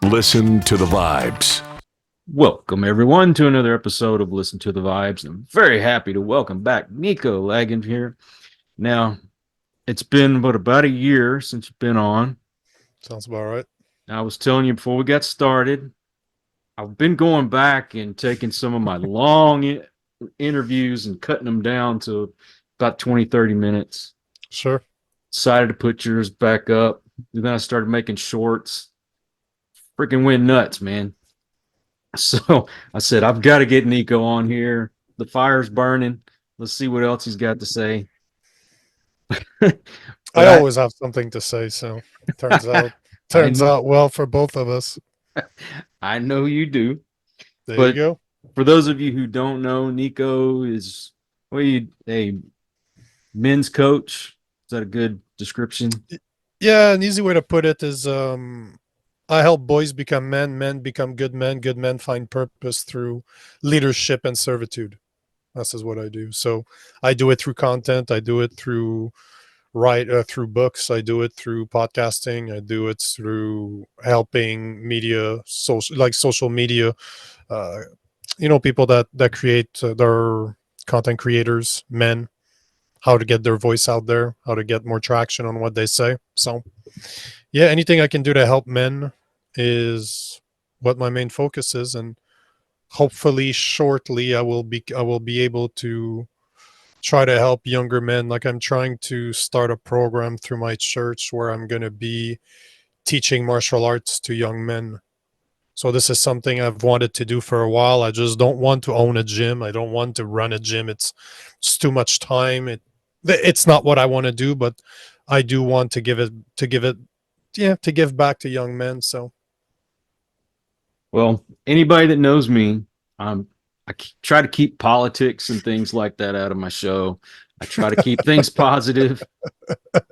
Listen to the Vibes. Welcome, everyone, to another episode of Listen to the Vibes. I'm very happy to welcome back Nico Lagan here. Now, it's been about a year since you've been on. Sounds about right. I was telling you before we got started, I've been going back and taking some of my long interviews and cutting them down to about 20, 30 minutes. Sure. Decided to put yours back up. And then I started making shorts. Freaking went nuts, man. So I said, I've got to get Nico on here. The fire's burning. Let's see what else he's got to say. I always have something to say, so turns out well for both of us. I know you do. There you go. For those of you who don't know, Nico is a men's coach. Is that a good description? Yeah, an easy way to put it is I help boys become men become good men find purpose through leadership and servitude. This is what I do. So I do it through content. I do it through through books. I do it through podcasting. I do it through helping media, social media. People that create their content creators, men, how to get their voice out there, how to get more traction on what they say. So, yeah, anything I can do to help men is what my main focus is, and hopefully shortly I will be able to try to help younger men. Like, I'm trying to start a program through my church where I'm going to be teaching martial arts to young men. So this is something I've wanted to do for a while. I just don't want to own a gym. I don't want to run a gym. It's too much time. It's not what I want to do, but I do want to give back to young men. So, well, anybody that knows me, I try to keep politics and things like that out of my show. I try to keep things positive.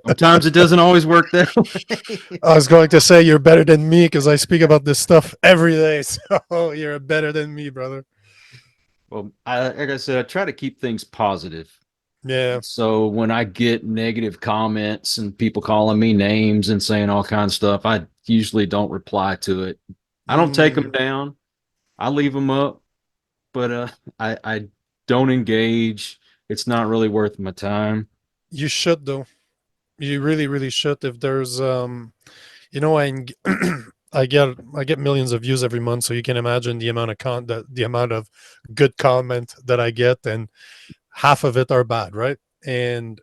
Sometimes it doesn't always work that way. I was going to say you're better than me because I speak about this stuff every day. So you're better than me, brother. Well, like I said, I try to keep things positive. Yeah. So when I get negative comments and people calling me names and saying all kinds of stuff, I usually don't reply to it. I don't take them down. I leave them up, but I don't engage. It's not really worth my time. You should, though. You really, really should. If there's, I get millions of views every month, so you can imagine the amount of good comment that I get, and half of it are bad, right? And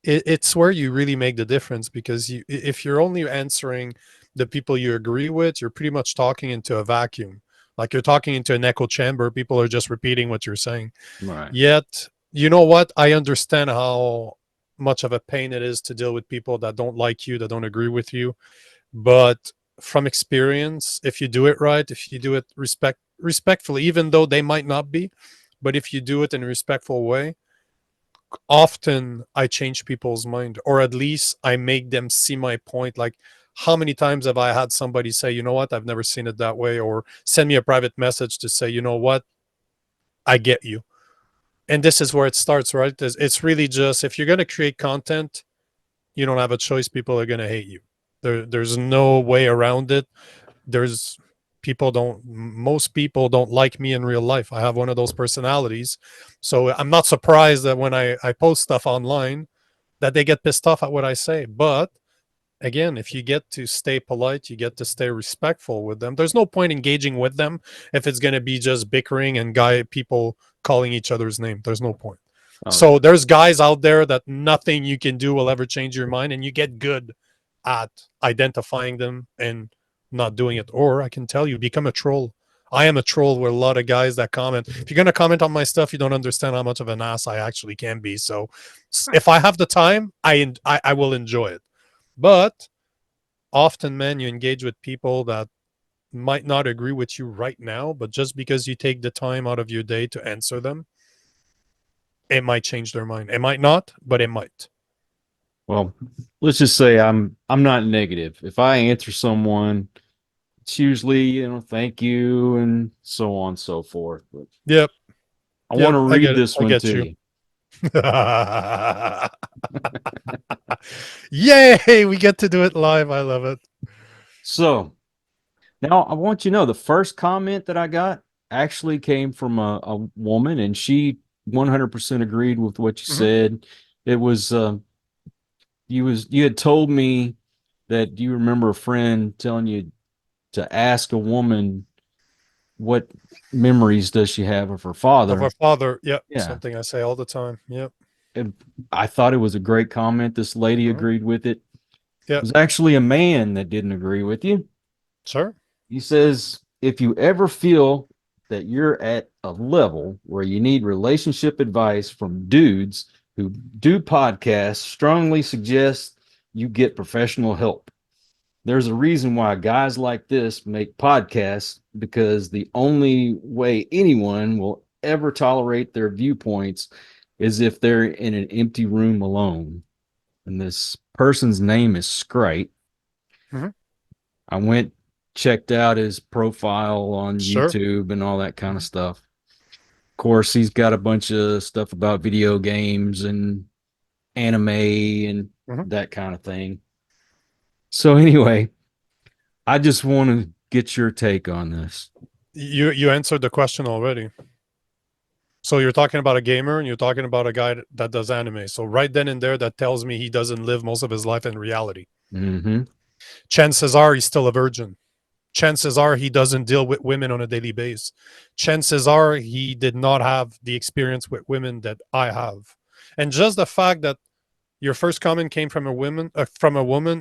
it's where you really make the difference, because if you're only answering the people you agree with, you're pretty much talking into a vacuum. Like, you're talking into an echo chamber. People are just repeating what you're saying. Right. Yet, you know what? I understand how much of a pain it is to deal with people that don't like you, that don't agree with you. But from experience, if you do it right, if you do it respectfully, even though they might not be, but if you do it in a respectful way, often I change people's mind, or at least I make them see my point. Like, how many times have I had somebody say, you know what, I've never seen it that way, or send me a private message to say, you know what, I get you. And this is where it starts, right? It's really just, if you're going to create content, you don't have a choice. People are going to hate you. There's no way around it. Most people don't like me in real life. I have one of those personalities. So I'm not surprised that when I post stuff online that they get pissed off at what I say. But again, if you get to stay polite, you get to stay respectful with them. There's no point engaging with them if it's going to be just bickering and people calling each other's name. There's no point. So there's guys out there that nothing you can do will ever change your mind, and you get good at identifying them and not doing it. Or I can tell you, become a troll. I am a troll with a lot of guys that comment. If you're going to comment on my stuff, you don't understand how much of an ass I actually can be. So if I have the time, I will enjoy it. But often, man, you engage with people that might not agree with you right now, but just because you take the time out of your day to answer them, it might change their mind. It might not, but it might. Well, let's just say I'm not negative. If I answer someone, it's usually, thank you and so on and so forth. But yep. I want to read this one to you. Yay, we get to do it live. I love it. So Now, I want you to know the first comment that I got actually came from a woman, and she 100% agreed with what you Hmm. said. It was you had told me that you remember a friend telling you to ask a woman what memories does she have of her Of father. our father. Yeah. Yeah. Something I say all the time. Yep. And I thought it was a great comment. This lady Hmm. agreed with it. It Yeah. was actually a man that didn't agree with you. Sure. He says, if you ever feel that you're at a level where you need relationship advice from dudes who do podcasts, strongly suggest you get professional help. There's a reason why guys like this make podcasts, because the only way anyone will ever tolerate their viewpoints is if they're in an empty room alone. And this person's name is Scrite. Hmm. I went, checked out his profile on Sure. YouTube and all that kind of Hmm. stuff. Of course, he's got a bunch of stuff about video games and anime and Hmm. that kind of thing. So anyway, I just want to get your take on this. You answered the question already. So you're talking about a gamer and you're talking about a guy that does anime. So right then and there, that tells me he doesn't live most of his life in reality. Mm-hmm. Chances are he's still a virgin. Chances are he doesn't deal with women on a daily basis. Chances are he did not have the experience with women that I have. And just the fact that your first comment came from a woman,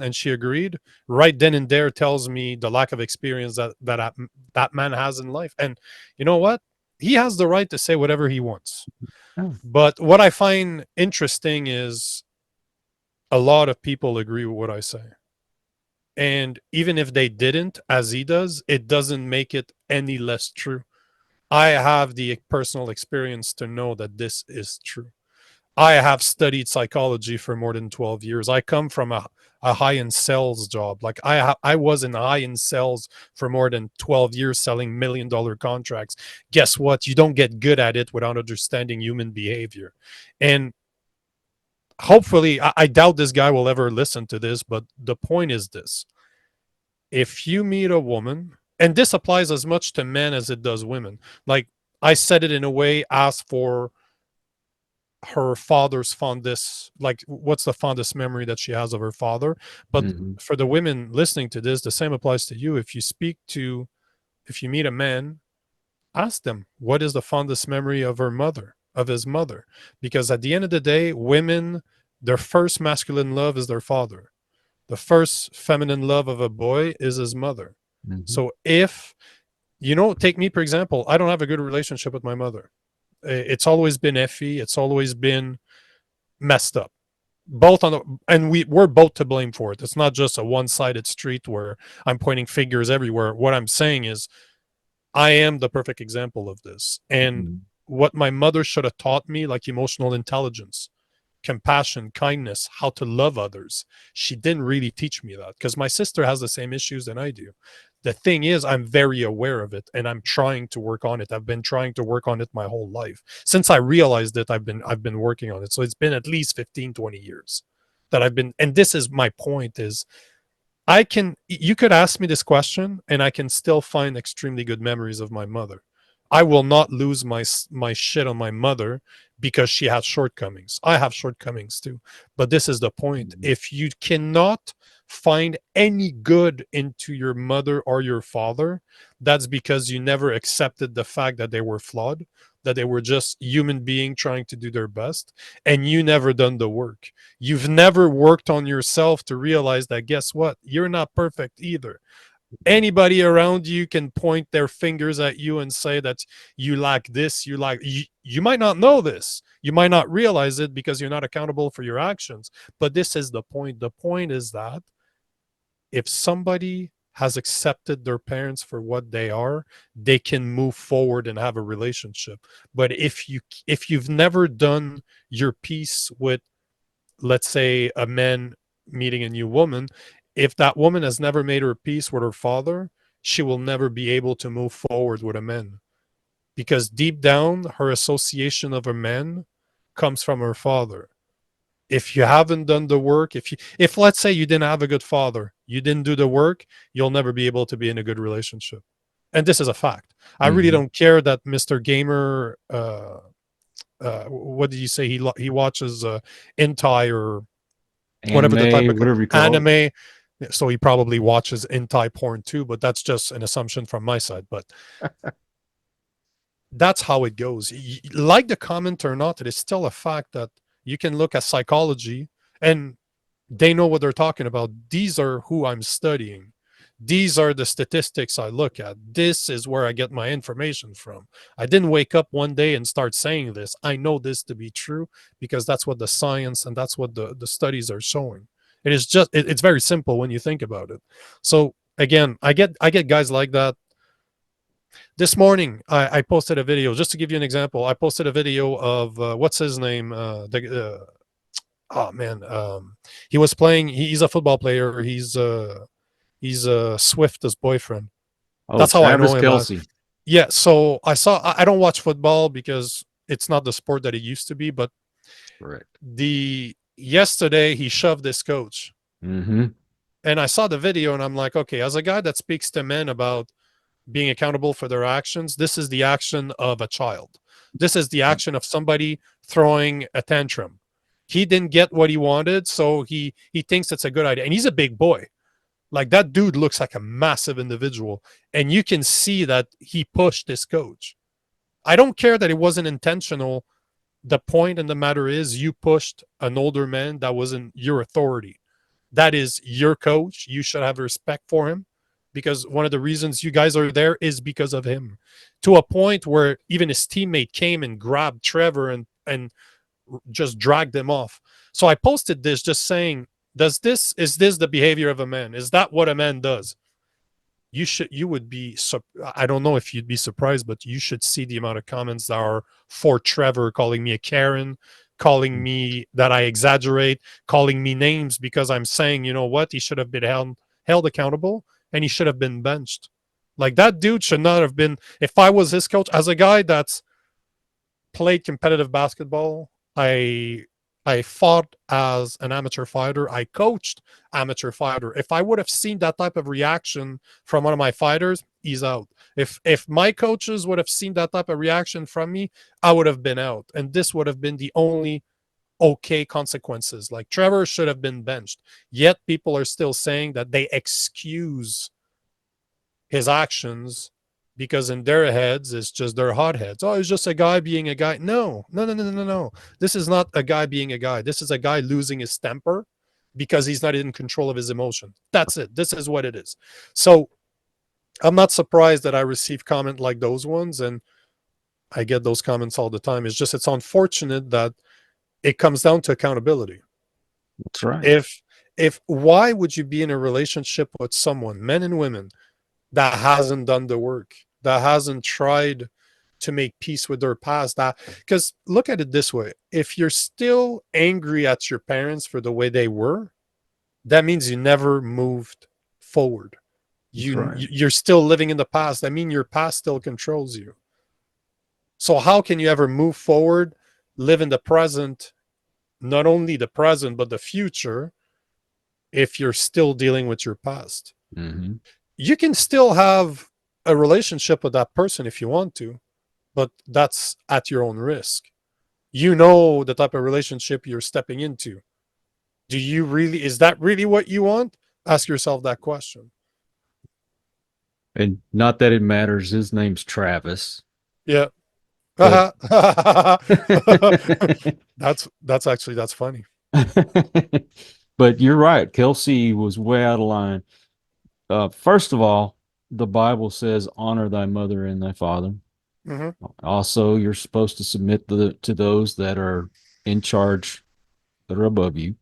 and she agreed. Right then and there tells me the lack of experience that man has in life. And you know what? He has the right to say whatever he wants. Oh. But what I find interesting is a lot of people agree with what I say. And even if they didn't, as he does, it doesn't make it any less true. I have the personal experience to know that this is true. I have studied psychology for more than 12 years. I come from a high-end sales job. Like I was in high-end sales for more than 12 years selling $1 million contracts. Guess what? You don't get good at it without understanding human behavior. And hopefully, I doubt this guy will ever listen to this, but the point is this. If you meet a woman, and this applies as much to men as it does women, like I said it in a way, ask for her father's fondest, like what's the fondest memory that she has of her father. But Mm-hmm. for the women listening to this, the same applies to you. If you meet a man, ask them what is the fondest memory of his mother, because at the end of the day, women, their first masculine love is their father. The first feminine love of a boy is his mother. Mm-hmm. So if take me for example, I don't have a good relationship with my mother. It's always been effy. It's always been messed up. Both on the and we're both to blame for it. It's not just a one-sided street where I'm pointing fingers everywhere. What I'm saying is I am the perfect example of this. And Mm-hmm. what my mother should have taught me, like emotional intelligence, compassion, kindness, how to love others. She didn't really teach me that because my sister has the same issues than I do. The thing is, I'm very aware of it and I'm trying to work on it. I've been trying to work on it my whole life. Since I realized it, I've been working on it. So it's been at least 15, 20 years that I've been, and this is my point is you could ask me this question and I can still find extremely good memories of my mother. I will not lose my shit on my mother because she has shortcomings. I have shortcomings too. But this is the point. If you cannot find any good into your mother or your father, that's because you never accepted the fact that they were flawed, that they were just human being trying to do their best, and you never done the work. You've never worked on yourself to realize that guess what? You're not perfect either. Anybody around you can point their fingers at you and say that you lack this, you might not know this. You might not realize it because you're not accountable for your actions. But this is the point. The point is that if somebody has accepted their parents for what they are, they can move forward and have a relationship. But if you've never done your piece with, let's say, a man meeting a new woman, if that woman has never made her peace with her father, she will never be able to move forward with a man, because deep down her association of a man comes from her father. If you haven't done the work, if let's say you didn't have a good father you didn't do the work, you'll never be able to be in a good relationship. And this is a fact. I really don't care that Mr. Gamer, what did you say? He watches hentai or whatever the type Anime, of whatever you call it. anime. So he probably watches hentai porn too, but that's just an assumption from my side. But that's how it goes. Like the comment or not, it is still a fact that you can look at psychology and they know what they're talking about. These are who I'm studying. These are the statistics I look at. This is where I get my information from. I didn't wake up one day and start saying this. I know this to be true because that's what the science and that's what the studies are showing. It is just it's very simple when you think about it. So again, I get guys like that. This morning I posted a video, just to give you an example. I posted a video of what's his name? Oh man, he was playing. He's a football player. He's Swift's boyfriend. Oh, That's how I Travis know him. Kelce. Yeah. So I don't watch football because it's not the sport that it used to be. But Correct. yesterday he shoved this coach, Mm-hmm. and I saw the video, and I'm like, okay, as a guy that speaks to men about being accountable for their actions, this is the action of a child. This is the action of somebody throwing a tantrum. He didn't get what he wanted, so he thinks it's a good idea. And he's a big boy. Like, that dude looks like a massive individual. And you can see that he pushed this coach. I don't care that it wasn't intentional. The point in the matter is you pushed an older man that wasn't your authority. That is your coach. You should have respect for him, because one of the reasons you guys are there is because of him. To a point where even his teammate came and grabbed Trevor and just dragged him off. So I posted this just saying, is this the behavior of a man? Is that what a man does? You would be, I don't know if you'd be surprised, but you should see the amount of comments that are for Trevor, calling me a Karen, calling me that I exaggerate, calling me names because I'm saying, you know what, he should have been held accountable and he should have been benched. Like, that dude should not have been. If I was his coach, as a guy that's played competitive basketball, I fought as an amateur fighter. I coached amateur fighter. If I would have seen that type of reaction from one of my fighters, he's out. If my coaches would have seen that type of reaction from me, I would have been out. And this would have been the only okay consequences. Like, Trevor should have been benched. Yet people are still saying that they excuse his actions because in their heads it's just their hotheads. Oh, it's just a guy being a guy. No. This is not a guy being a guy. This is a guy losing his temper because he's not in control of his emotion. That's it. This is what it is. So I'm not surprised that I receive comment like those ones, and I get those comments all the time. It's just, it's unfortunate that it comes down to accountability. That's right. If why would you be in a relationship with someone, men and women, that hasn't done the work, that hasn't tried to make peace with their past? That, because look at it this way, if you're still angry at your parents for the way they were, that means you never moved forward. You're still living in the past. I mean, your past still controls you. So how can you ever move forward, live in the present, not only the present but the future, if you're still dealing with your past? Mm-hmm. You can still have a relationship with that person if you want to, but that's at your own risk. You know the type of relationship you're stepping into. Is that really what you want? Ask yourself that question. And not that it matters. His name's Travis. Yeah. But that's funny. but you're right. Kelsey was way out of line. First of all, the Bible says, honor thy mother and thy father. Mm-hmm. Also, you're supposed to submit to those that are in charge, that are above you.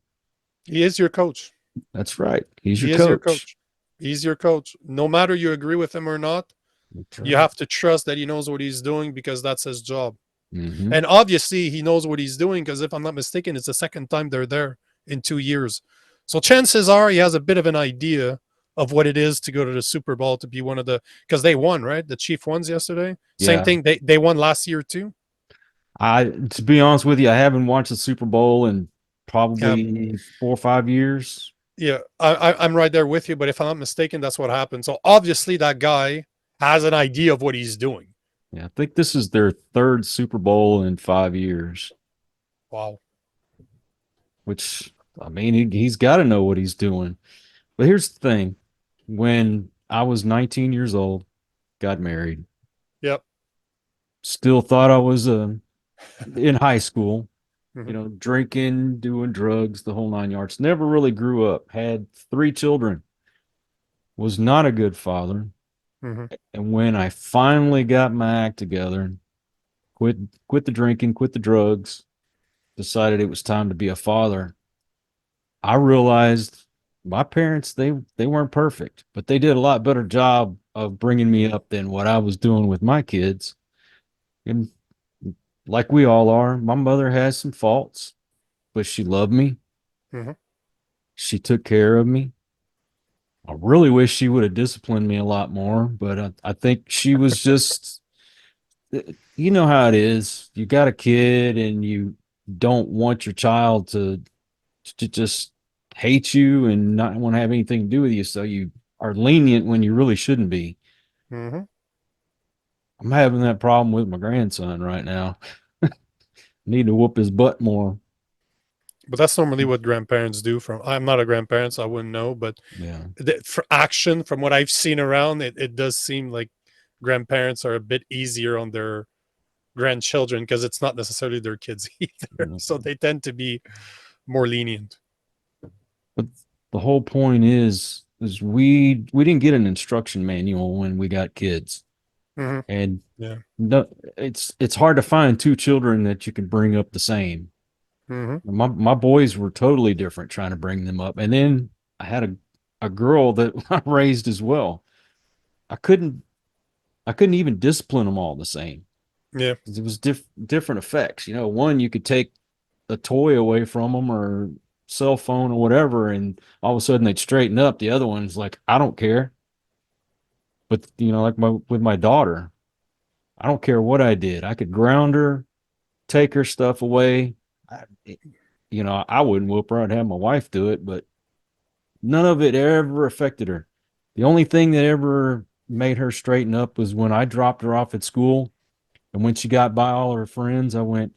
He is your coach. That's right. He is your coach. He's your coach. No matter you agree with him or not, right, you have to trust that he knows what he's doing, because that's his job. Mm-hmm. And obviously he knows what he's doing, because if I'm not mistaken, it's the second time they're there in 2 years. So chances are he has a bit of an idea of what it is to go to the Super Bowl, to be one of the, because they won, right? The Chiefs won yesterday. Yeah. Same thing. They won last year too. To be honest with you, I haven't watched the Super Bowl in probably 4 or 5 years. Yeah, I'm right there with you. But if I'm not mistaken, that's what happened. So obviously, that guy has an idea of what he's doing. Yeah, I think this is their third Super Bowl in 5 years, Wow. which I mean, he's got to know what he's doing. But here's the thing: when I was 19 years old, got married, Yep. still thought I was in high school, Hmm. drinking, doing drugs, the whole 9 yards. Never really grew up. Had 3 children. Was not a good father. Hmm. And when I finally got my act together, quit quit the drinking, quit the drugs, decided it was time to be a father, I realized my parents they weren't perfect, but they did a lot better job of bringing me up than what I was doing with my kids. And like we all are, my mother has some faults, but she loved me. Hmm. She took care of me. I really wish she would have disciplined me a lot more, but I think she was just, you know how it is. You got a kid and you don't want your child to just hate you and not want to have anything to do with you. So you are lenient when you really shouldn't be. Hmm. I'm having that problem with my grandson right now. Need to whoop his butt more. But that's normally what grandparents do. From I'm not a grandparent, so I wouldn't know. But Yeah. for action, from what I've seen around, it does seem like grandparents are a bit easier on their grandchildren because it's not necessarily their kids either. So they tend to be more lenient. But the whole point is we didn't get an instruction manual when we got kids. Hmm. And Yeah. no, it's hard to find 2 children that you can bring up the same. Hmm. My boys were totally different trying to bring them up. And then I had a girl that I raised as well. I couldn't I couldn't even discipline them all the same. Yeah. It was different effects. One you could take a toy away from them or cell phone or whatever, and all of a sudden they'd straighten up. The other one's like, I don't care. But like with my daughter, I don't care what I did. I could ground her, take her stuff away. I, I wouldn't whoop her. I'd have my wife do it, but none of it ever affected her. The only thing that ever made her straighten up was when I dropped her off at school. And when she got by all her friends, I went,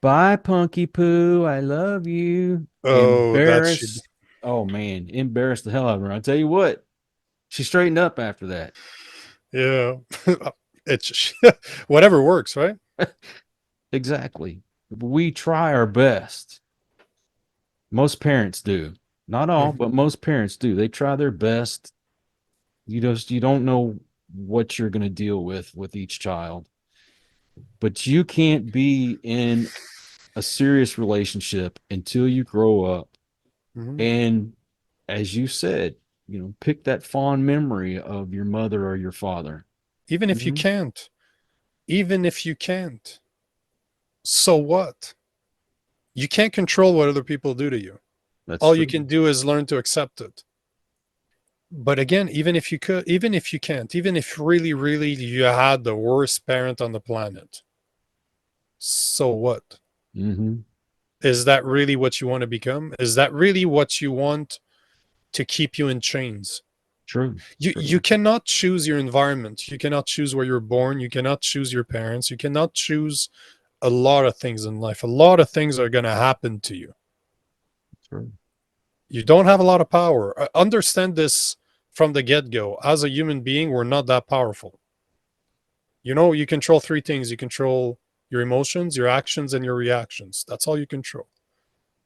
bye, Punky Poo. I love you. Oh, that should. Embarrassed. Oh, man. Embarrassed the hell out of her. I tell you what, she straightened up after that. Yeah. It's whatever works, right? Exactly. We try our best. Most parents do. Not all, Mhm. but most parents do. They try their best. You don't know what you're going to deal with each child. But you can't be in a serious relationship until you grow up. Mhm. And as you said, pick that fond memory of your mother or your father. Even if you Mhm. can't, even if you can't, so what? You can't control what other people do to you. That's All you true. can do is learn to accept it. But again, even if you could, even if you can't, even if really, really you had the worst parent on the planet, so what? Hmm. Is that really what you want to become? Is that really what you want to keep you in chains? True. You True. cannot choose your environment. You cannot choose where you're born. You cannot choose your parents. You cannot choose a lot of things in life. A lot of things are going to happen to you. True. You don't have a lot of power. Understand this from the get go. As a human being, we're not that powerful. You control three things: you control your emotions, your actions, and your reactions. That's all you control.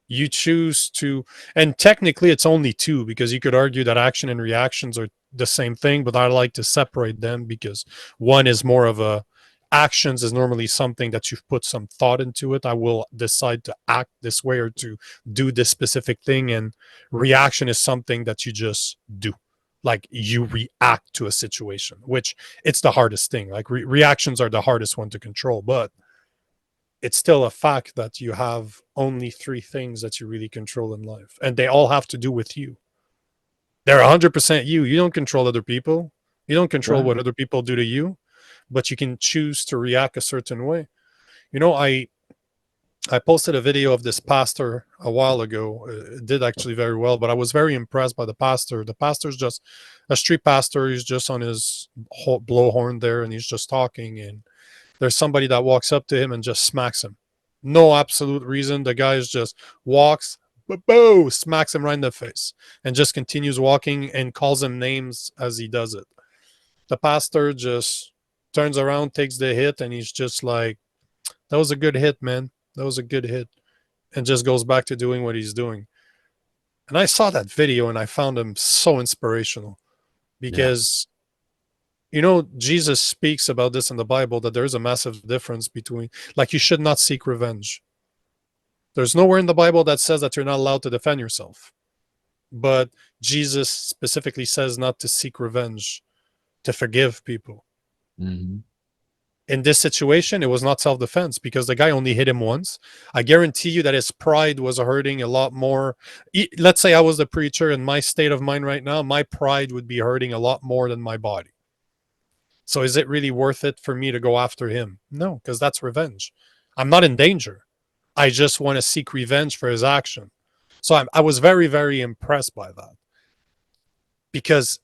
You choose to, and technically it's only two, because you could argue that action and reactions are the same thing, but I like to separate them because one is more of a, actions is normally something that you've put some thought into it. I will decide to act this way or to do this specific thing. And reaction is something that you just do, like you react to a situation, which it's the hardest thing. Like reactions are the hardest one to control, but it's still a fact that you have only three things that you really control in life, and they all have to do with you. They're 100% you. You don't control other people. You don't control Right. what other people do to you, but you can choose to react a certain way. You know, I posted a video of this pastor a while ago. It did actually very well, but I was very impressed by the pastor. The pastor's just a street pastor. He's just on his blowhorn there, and he's just talking. And there's somebody that walks up to him and just smacks him. No absolute reason. The guy just walks, boo, smacks him right in the face, and just continues walking and calls him names as he does it. The pastor just turns around, takes the hit, and he's just like, "That was a good hit, man. That was a good hit," and just goes back to doing what he's doing. And I saw that video and I found him so inspirational because, you know, Jesus speaks about this in the Bible, that there's a massive difference between, like, you should not seek revenge. There's nowhere in the Bible that says that you're not allowed to defend yourself. But Jesus specifically says not to seek revenge, to forgive people. Mm-hmm. In this situation, it was not self-defense because the guy only hit him once. I guarantee you that his pride was hurting a lot more. Let's say I was the preacher, in my state of mind right now, my pride would be hurting a lot more than my body. So is it really worth it for me to go after him? No, because that's revenge. I'm not in danger. I just want to seek revenge for his action. So I was very, very impressed by that. Because,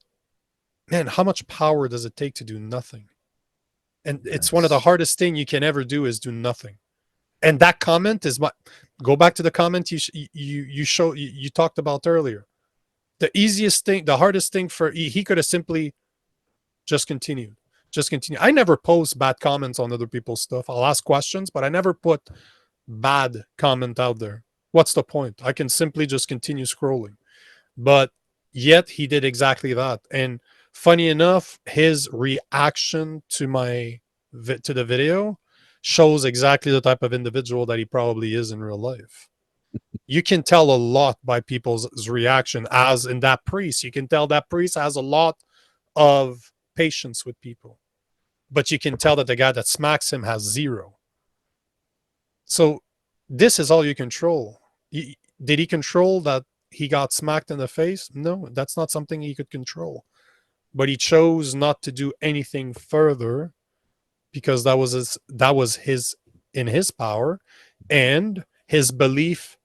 man, how much power does it take to do nothing? And it's one of the hardest things you can ever do is do nothing. And that comment is go back to the comment you talked about earlier. The easiest thing, the hardest thing for he could have simply just continued. Just continue. I never post bad comments on other people's stuff. I'll ask questions, but I never put bad comment out there. What's the point? I can simply just continue scrolling. But yet he did exactly that. And funny enough, his reaction to the video shows exactly the type of individual that he probably is in real life. You can tell a lot by people's reaction, as in that priest. You can tell that priest has a lot of patience with people. But you can tell that the guy that smacks him has zero. So this is all you control. Did he control that he got smacked in the face? No, that's not something he could control. But he chose not to do anything further because that was his in his power, and his belief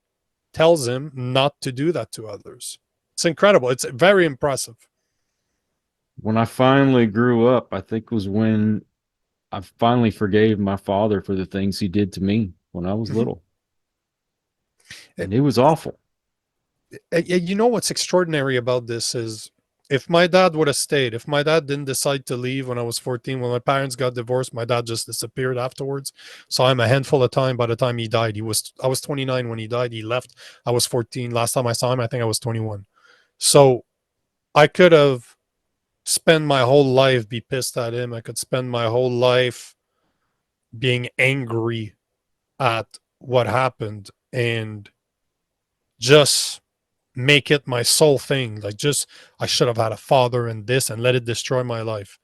tells him not to do that to others. It's incredible. It's very impressive. When I finally grew up, I think was when I finally forgave my father for the things he did to me when I was little. And it was awful. You know what's extraordinary about this is, if my dad would have stayed, if my dad didn't decide to leave when I was 14, when my parents got divorced, my dad just disappeared afterwards. So I'm a handful of time by the time he died. I was 29 when he died. He left. I was 14. Last time I saw him, I think I was 21. So I could have spent my whole life be pissed at him. I could spend my whole life being angry at what happened and just make it my sole thing. Like, just, I should have had a father and this, and let it destroy my life.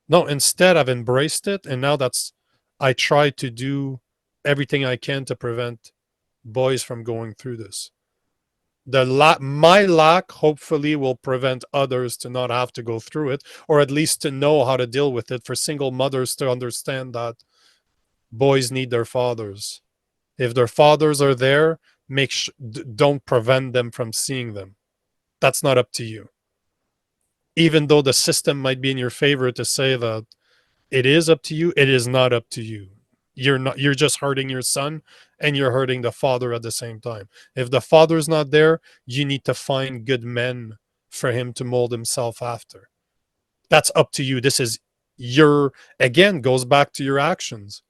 No, instead I've embraced it. And now I try to do everything I can to prevent boys from going through this. My lack hopefully will prevent others to not have to go through it, or at least to know how to deal with it, for single mothers to understand that boys need their fathers. If their fathers are there, don't prevent them from seeing them. That's not up to you. Even though the system might be in your favor to say that it is up to you, it is not up to you. You're just hurting your son, and you're hurting the father at the same time. If the father's not there, you need to find good men for him to mold himself after. That's up to you. This is again, goes back to your actions.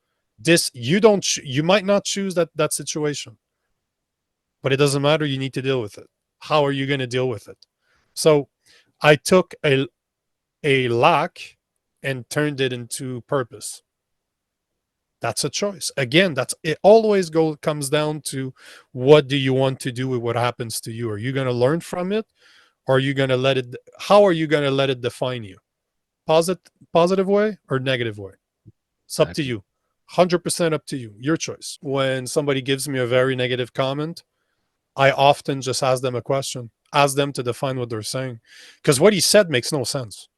You might not choose that situation, but it doesn't matter. You need to deal with it. How are you going to deal with it? So I took a lack and turned it into purpose. That's a choice. Again, it always comes down to, what do you want to do with what happens to you? Are you going to learn from it? Or are you going to how are you going to let it define you? Positive way or negative way? It's up to you. 100% up to you. Your choice. When somebody gives me a very negative comment, I often just ask them a question. Ask them to define what they're saying. Because what he said makes no sense.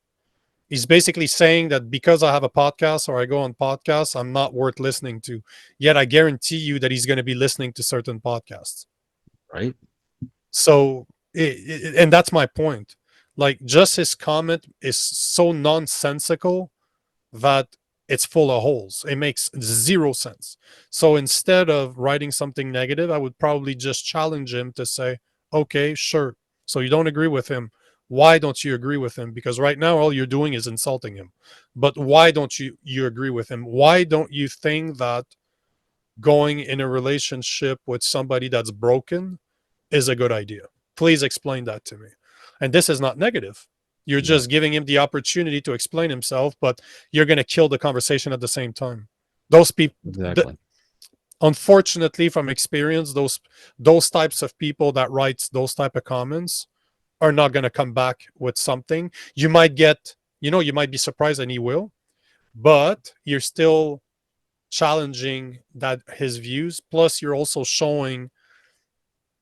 He's basically saying that because I have a podcast or I go on podcasts, I'm not worth listening to. Yet I guarantee you that he's going to be listening to certain podcasts. Right. So, and that's my point. Like, just his comment is so nonsensical that it's full of holes. It makes zero sense. So instead of writing something negative, I would probably just challenge him to say, okay, sure. So you don't agree with him. Why don't you agree with him? Because right now all you're doing is insulting him. But why don't you agree with him? Why don't you think that going in a relationship with somebody that's broken is a good idea? Please explain that to me. And this is not negative. You're Yeah. just giving him the opportunity to explain himself, but you're going to kill the conversation at the same time. Those people, Exactly. unfortunately, from experience, those types of people that writes those type of comments are not going to come back with something. You might get, you might be surprised, and he will, but you're still challenging that his views. Plus, you're also showing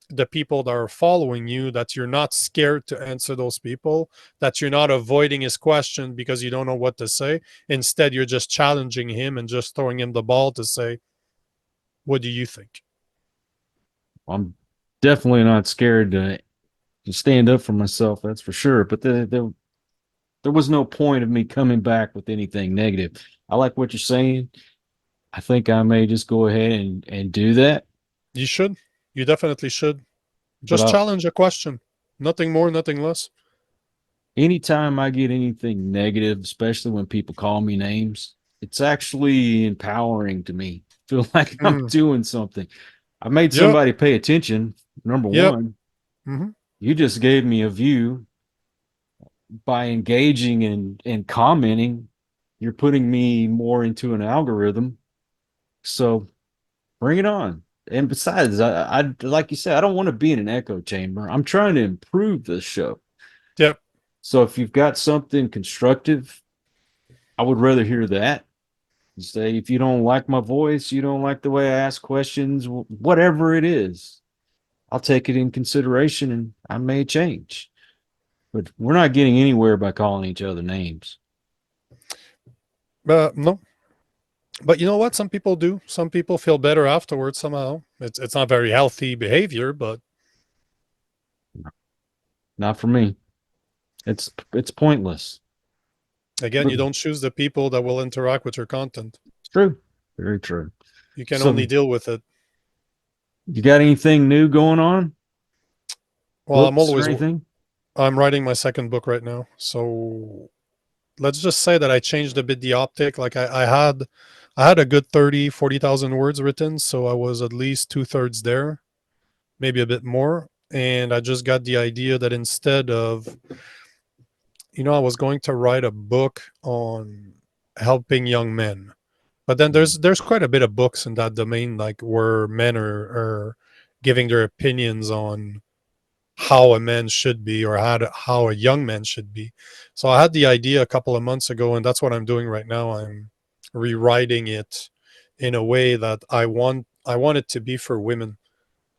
the people that are following you that you're not scared to answer those people, that you're not avoiding his question because you don't know what to say. Instead, you're just challenging him and just throwing him the ball to say, what do you think? I'm definitely not scared to stand up for myself. That's for sure. But there was no point of me coming back with anything negative. I like what you're saying. I think I may just go ahead and do that. You should. You definitely should. But Just challenge a question. Nothing more, nothing less. anytime I get anything negative, especially when people call me names, it's actually empowering to me. Feel like I'm Mm. doing something. I made Yep. somebody pay attention. Number Yep. one, Hmm. you just gave me a view by engaging and commenting. You're putting me more into an algorithm. So bring it on. And besides, I like you said, I don't want to be in an echo chamber. I'm trying to improve this show. Yep. So if you've got something constructive, I would rather hear that. Say if you don't like my voice, you don't like the way I ask questions, whatever it is, I'll take it in consideration and I may change. But we're not getting anywhere by calling each other names. No. But you know what? Some people do. Some people feel better afterwards somehow. It's not very healthy behavior, but Not for me. It's pointless. again, But you don't choose the people that will interact with your content. it's true. Very true. You can only So deal with it. you got anything new going on? Well, Books or anything? I'm writing my second book right now. So let's just say that I changed a bit the optic. Like I had a good 40,000 words written. So I was at least 2/3 there, maybe a bit more. And I just got the idea that instead of, I was going to write a book on helping young men. But then there's quite a bit of books in that domain, like where men are giving their opinions on how a man should be, or how a young man should be. So I had the idea a couple of months ago, and that's what I'm doing right now. I'm rewriting it in a way that I want it to be for women.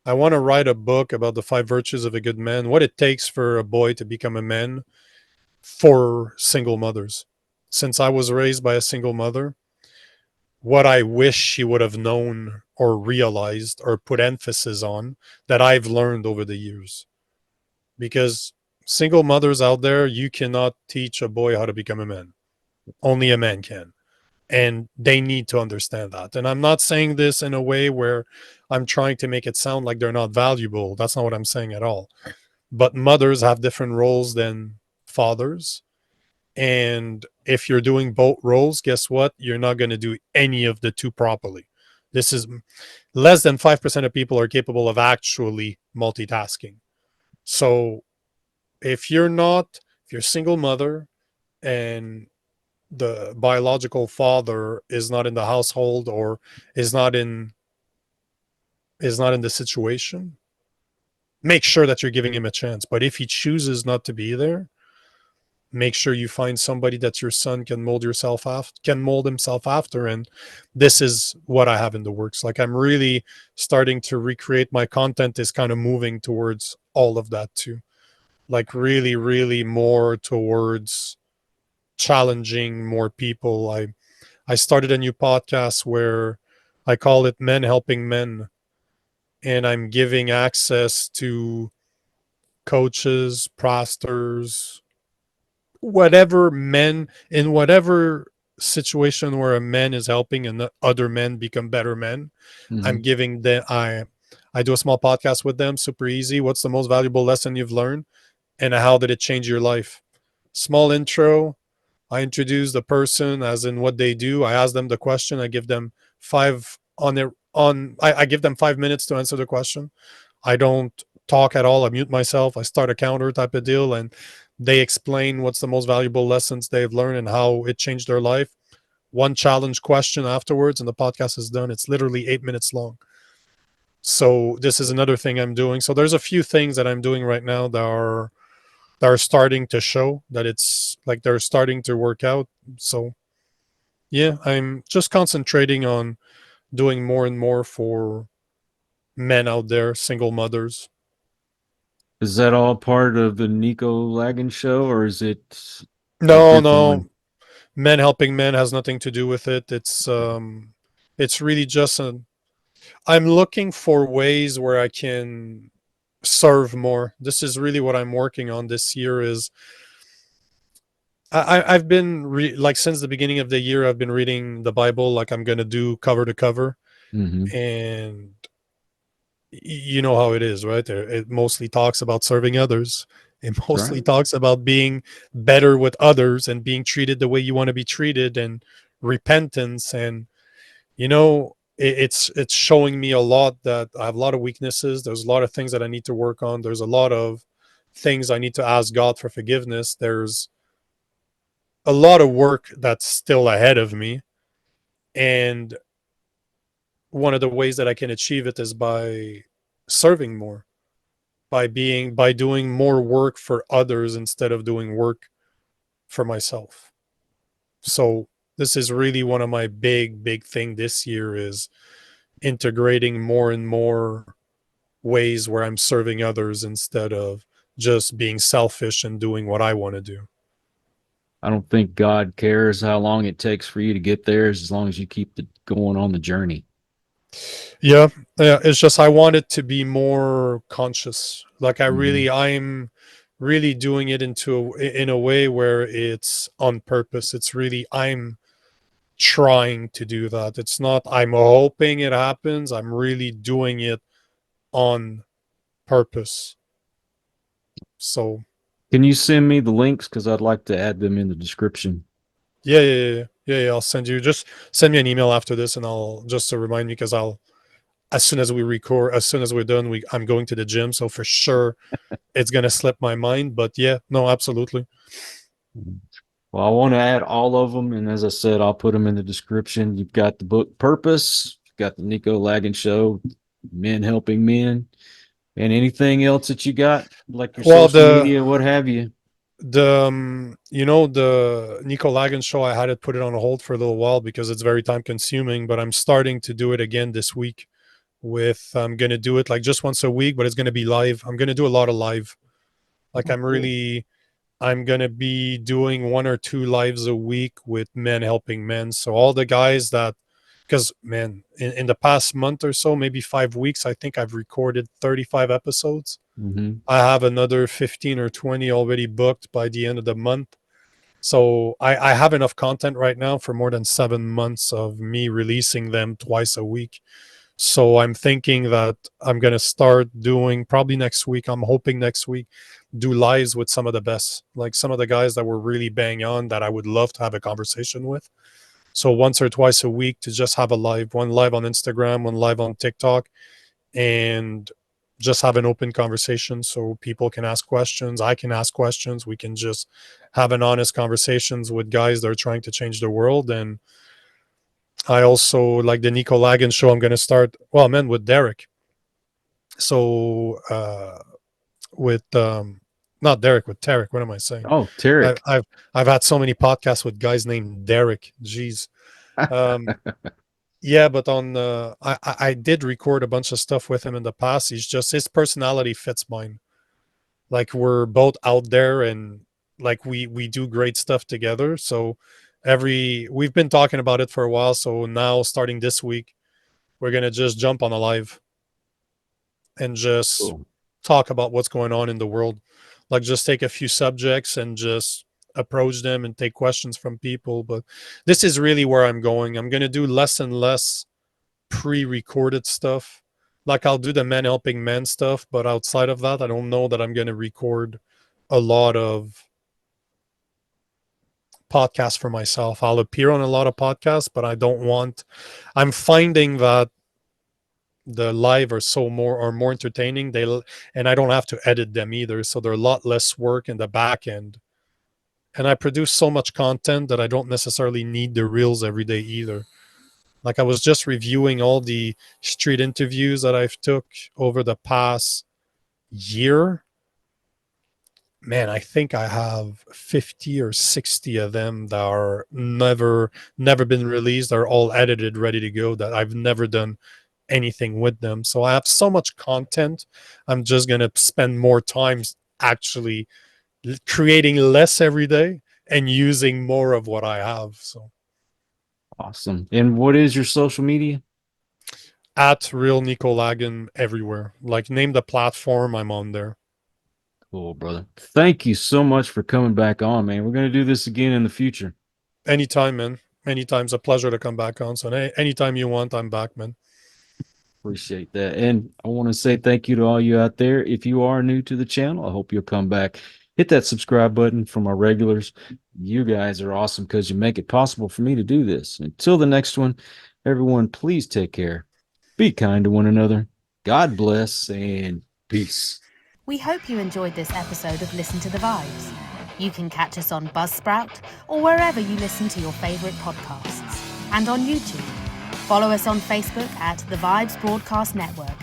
I want to write a book about the 5 virtues of a good man, what it takes for a boy to become a man for single mothers. Since I was raised by a single mother, what I wish she would have known or realized or put emphasis on that I've learned over the years. Because single mothers out there, you cannot teach a boy how to become a man. Only a man can. And they need to understand that. And I'm not saying this in a way where I'm trying to make it sound like they're not valuable. That's not what I'm saying at all. But mothers have different roles than fathers. And if you're doing both roles, guess what? You're not going to do any of the two properly. This is less than 5% of people are capable of actually multitasking. So if you're a single mother and the biological father is not in the household, or is not in the situation, make sure that you're giving him a chance. But if he chooses not to be there, make sure you find somebody that your son can mold himself after. And this is what I have in the works. Like, I'm really starting to recreate my content is kind of moving towards all of that too. Like, really, really more towards challenging more people. I started a new podcast where I call it Men Helping Men, and I'm giving access to coaches, pastors, whatever men in whatever situation where a man is helping and other men become better men. Hmm. I'm giving them I do a small podcast with them, super easy. What's the most valuable lesson you've learned and how did it change your life? Small intro. I introduce the person as in what they do. I ask them the question. I give them five on their on I give them 5 minutes to answer the question. I don't talk at all. I mute myself. I start a counter type of deal, and they explain what's the most valuable lessons they've learned and how it changed their life. One challenge question afterwards, and the podcast is done. It's literally 8 minutes long. So this is another thing I'm doing. So there's a few things that I'm doing right now that are starting to show that it's like they're starting to work out. So yeah, I'm just concentrating on doing more and more for men out there, single mothers. Is that all part of the Nico Lagan Show, or is it a No, different one? no, men helping men has nothing to do with it. It's really just I'm looking for ways where I can serve more. This is really what I'm working on this year. Is I've been like since the beginning of the year I've been reading the Bible like I'm gonna do cover to cover, Hmm. and you know how it is, right? It mostly talks about serving others. It That's mostly right. talks about being better with others and being treated the way you want to be treated, and repentance. And it's showing me a lot that I have a lot of weaknesses. There's a lot of things that I need to work on. There's a lot of things I need to ask God for forgiveness. There's a lot of work that's still ahead of me. And one of the ways that I can achieve it is by serving more, by doing more work for others instead of doing work for myself. So this is really one of my big thing this year is integrating more and more ways where I'm serving others instead of just being selfish and doing what I want to do. I don't think God cares how long it takes for you to get there, as long as you keep going on the journey. Yeah, yeah, it's just I want it to be more conscious. Like Hmm. I'm really doing it in a way where it's on purpose. It's really I'm trying to do that. It's not I'm hoping it happens. I'm really doing it on purpose. So Can you send me the links? Because I'd like to add them in the description. yeah. I'll send you just send me an email after this, and I'll just to remind me because I'll as soon as we record, as soon as we're done, I'm going to the gym, so for sure it's gonna slip my mind. But yeah, no, absolutely. Well, I want to add all of them, and as I said, I'll put them in the description. You've got the book Purpose, you've got the Nico Lagan Show, Men Helping Men, and anything else that you got, like your Well, social media, what have you. the Nico Lagan show, I had to put it on hold for a little while because it's very time consuming, but I'm starting to do it again this week. With I'm gonna do it like just once a week, but it's gonna be live. I'm gonna do a lot of live. Like Oh, cool. I'm gonna be doing one or two lives a week with men helping men. So all the guys that, because man, in the past month or so, maybe 5 weeks, I think I've recorded 35 episodes. Hmm. I have another 15 or 20 already booked by the end of the month. So I have enough content right now for more than 7 months of me releasing them twice a week. So I'm thinking that I'm gonna start doing probably next week. I'm hoping next week do lives with some of the best, like some of the guys that were really bang on that I would love to have a conversation with. So once or twice a week to just have a live, one live on Instagram, one live on TikTok, and just have an open conversation so people can ask questions. I can ask questions. We can just have an honest conversations with guys that are trying to change the world. And I also like the Nico Lagan show. I'm going to start, well, man, with Derek. So, with, not Derek, with Tarek. What am I saying? Oh, I, Tarek. I've, I've had so many podcasts with guys named Derek. Jeez. Um, yeah, but I did record a bunch of stuff with him in the past. He's just, his personality fits mine. Like we're both out there, and like we do great stuff together. So we've been talking about it for a while. So now starting this week, we're gonna just jump on a live and just Cool. talk about what's going on in the world. Like just take a few subjects and just approach them and take questions from people. But this is really where I'm going. I'm gonna do less and less pre-recorded stuff. Like I'll do the men helping men stuff, but outside of that, I don't know that I'm gonna record a lot of podcasts for myself. I'll appear on a lot of podcasts, but I'm finding that the live are more entertaining. And I don't have to edit them either, so they're a lot less work in the back end. And I produce so much content that I don't necessarily need the reels every day either. Like I was just reviewing all the street interviews that I've took over the past year. Man, I think I have 50 or 60 of them that are never been released. They're all edited, ready to go, that I've never done anything with them. So I have so much content. I'm just going to spend more time actually creating less every day and using more of what I have. So Awesome. And what is your social media? at Real Nico Lagan everywhere. Like name the platform, I'm on there. Cool, brother. Thank you so much for coming back on, man. We're going to do this again in the future. Anytime, man. Anytime. It's a pleasure to come back on. So anytime you want, I'm back, man. Appreciate that. And I want to say thank you to all you out there. If you are new to the channel, I hope you'll come back. Hit that subscribe button from our regulars. You guys are awesome because you make it possible for me to do this. Until the next one, everyone, please take care. Be kind to one another. God bless and peace. We hope you enjoyed this episode of Listen to the Vibes. You can catch us on Buzzsprout or wherever you listen to your favorite podcasts. And on YouTube. Follow us on Facebook at The Vibes Broadcast Network